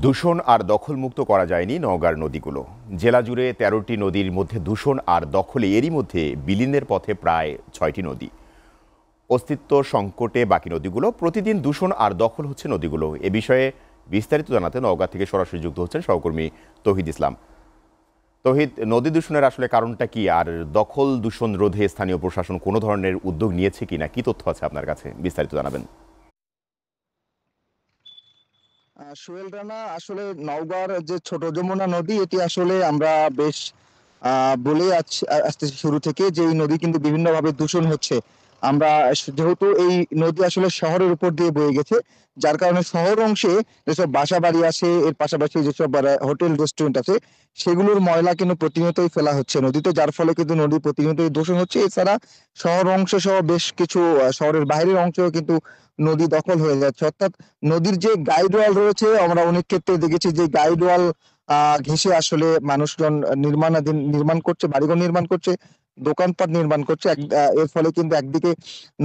দূষণ আর দখলমুক্ত করা যায়নি নওগাঁর নদীগুলো। জেলা জুড়ে ১৩টি নদীর মধ্যে দূষণ আর দখলে এরই মধ্যে বিলীনের পথে প্রায় ৬টি নদী। অস্তিত্ব সংকটে বাকি নদীগুলো। প্রতিদিন দূষণ আর দখল হচ্ছে নদীগুলো। এ বিষয়ে বিস্তারিত জানাতে নওগাঁ থেকে সরাসরি যুক্ত হচ্ছেন সহকর্মী তৌহিদ ইসলাম। তৌহিদ, নদী দূষণের আসলে কারণটা কি, আর দখল দূষণ রোধে স্থানীয় প্রশাসন কোনো ধরনের উদ্যোগ নিয়েছে কিনা, কি তথ্য আছে আপনার কাছে, বিস্তারিত জানাবেন। সোহেল রানা, আসলে নওগাঁর যে ছোট যমুনা নদী, এটি আসলে আমরা বেশ বলে আসতেছি শুরু থেকে যে এই নদী কিন্তু বিভিন্নভাবে দূষণ হচ্ছে। আমরা যেহেতু এই নদী আসলে শহরের উপর দিয়ে বয়ে গেছে, যার কারণে শহর অংশে যেসব বাসা বাড়ি আছে, এর পাশাপাশি যেসব হোটেল রেস্টুরেন্ট আছে, সেগুলোর ময়লা কিন্তু প্রতিনিয়তই ফেলা হচ্ছে নদীতে, যার ফলে কিন্তু নদী প্রতিনিয়তই দূষণ হচ্ছে। এছাড়া শহর অংশ সহ বেশ কিছু শহরের বাইরের অংশেও কিন্তু নদী দখল হয়ে যাচ্ছে। অর্থাৎ নদীর যে গাইড ওয়াল রয়েছে, আমরা অনেক ক্ষেত্রে দেখেছি যে গাইড ওয়াল ঘেঁষে আসলে মানুষজন নির্মাণ করছে, বাড়িঘর নির্মাণ করছে, দোকানপাট নির্মাণ করছে। এর ফলে কিন্তু একদিকে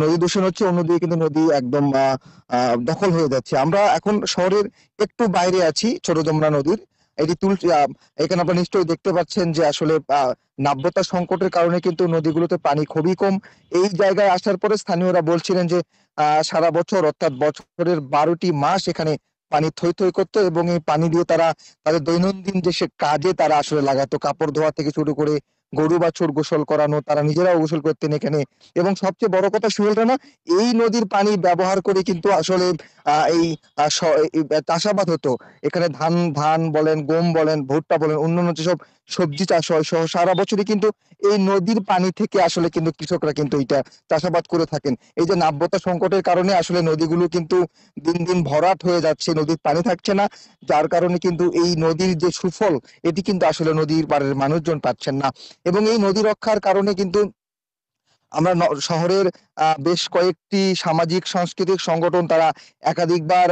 নদী দূষণ হচ্ছে, অন্যদিকে কিন্তু নদী একদম দখল হয়ে যাচ্ছে। আমরা এখন শহরের একটু বাইরে আছি, ছোট যমুনা নদীর। এটি এখানে আপনারা নিশ্চয়ই দেখতে পাচ্ছেন যে আসলে নাব্যতা সংকটের কারণে কিন্তু নদীগুলোতে পানি খুবই কম। এই জায়গায় আসার পরে স্থানীয়রা বলছিলেন যে সারা বছর, অর্থাৎ বছরের ১২টি মাস এখানে পানি থই থই করতো, এবং এই পানি দিয়ে তারা তাদের দৈনন্দিন যে সে কাজে তারা আসলে লাগাতো। কাপড় ধোয়া থেকে শুরু করে গরু বাছুর গোসল করানো, তারা নিজেরাও গোসল করতেন এখানে। এবং সবচেয়ে বড় কথা সুহেল রানা, এই নদীর পানি ব্যবহার করে কিন্তু আসলে এই চাষাবাদ হতো। এখানে ধান ধান বলেন, গম বলেন, ভুট্টা বলেন, অন্যান্য যেসব সবজি চাষ হয় সহ সারা বছরই কিন্তু এই নদীর পানি থেকে আসলে কিন্তু কৃষকরা কিন্তু এটা চাষাবাদ করে থাকেন। এই যে নাব্যতা সংকটের কারণে আসলে নদীগুলো কিন্তু দিন দিন ভরাট হয়ে যাচ্ছে, নদীর পানি থাকছে না, যার কারণে কিন্তু এই নদীর যে সুফল, এটি কিন্তু আসলে নদীর পাড়ের মানুষজন পাচ্ছেন না। এবং এই নদী রক্ষার কারণে কিন্তু আমরা শহরের বেশ কয়েকটি সামাজিক সাংস্কৃতিক সংগঠন তারা একাধিকবার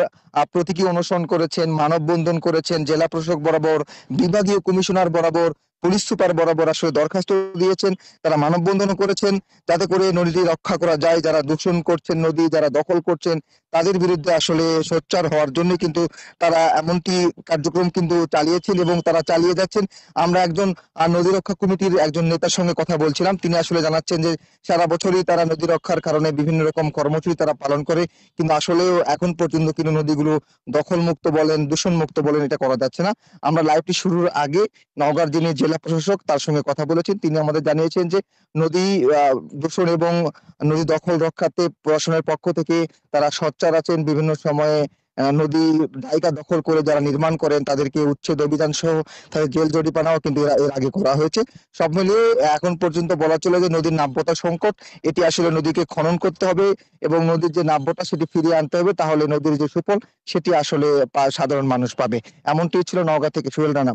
প্রতীকী অনশন করেছেন, মানববন্ধন করেছেন, জেলা প্রশাসক বরাবর, বিভাগীয় কমিশনার বরাবর, পুলিশ সুপার বরাবর আসলে দরখাস্ত দিয়েছেন। তারা মানববন্ধনও করেছেন যাতে করে নদী রক্ষা করা যায়। যারা দূষণ করছেন নদী, যারা দখল করছেন, তাদের বিরুদ্ধে আসলে সোচ্চার হওয়ার জন্য কিন্তু তারা এমনটি কার্যক্রম কিন্তু চালিয়েছেন এবং তারা চালিয়ে যাচ্ছেন। আমরা একজন নদী রক্ষা কমিটির একজন নেতার সঙ্গে কথা বলছিলাম। তিনি আসলে জানাচ্ছেন যে সারা বছরই তারা নদী রক্ষার কারণে বিভিন্ন রকম কর্মসূচি তারা পালন করে, কিন্তু আসলেও এখন পর্যন্ত কিন্তু নদীগুলো দখল মুক্ত বলেন, দূষণ মুক্ত বলেন, এটা করা যাচ্ছে না। আমরা লাইভটি শুরুর আগে নওগাঁর যিনি জেলা প্রশাসক তার সঙ্গে কথা বলেছেন। তিনি আমাদের জানিয়েছেন যে নদী দূষণ এবং নদী দখল রক্ষাতে প্রশাসনের পক্ষ থেকে তারা সোচ্চার আছেন। বিভিন্ন সময়ে নদী জায়গা দখল করে যারা নির্মাণ করেন তাদেরকে উচ্ছেদ অভিযান সহ তাদের জেল জরিমানাও কিন্তু এর আগে করা হয়েছে। সব মিলিয়ে এখন পর্যন্ত বলা চলে যে নদীর নাব্যতা সংকট, এটি আসলে নদীকে খনন করতে হবে এবং নদীর যে নাব্যতা সেটি ফিরিয়ে আনতে হবে, তাহলে নদীর যে সুফল সেটি আসলে সাধারণ মানুষ পাবে। এমনটি ছিল নওগাঁ থেকে সোহেল রানা।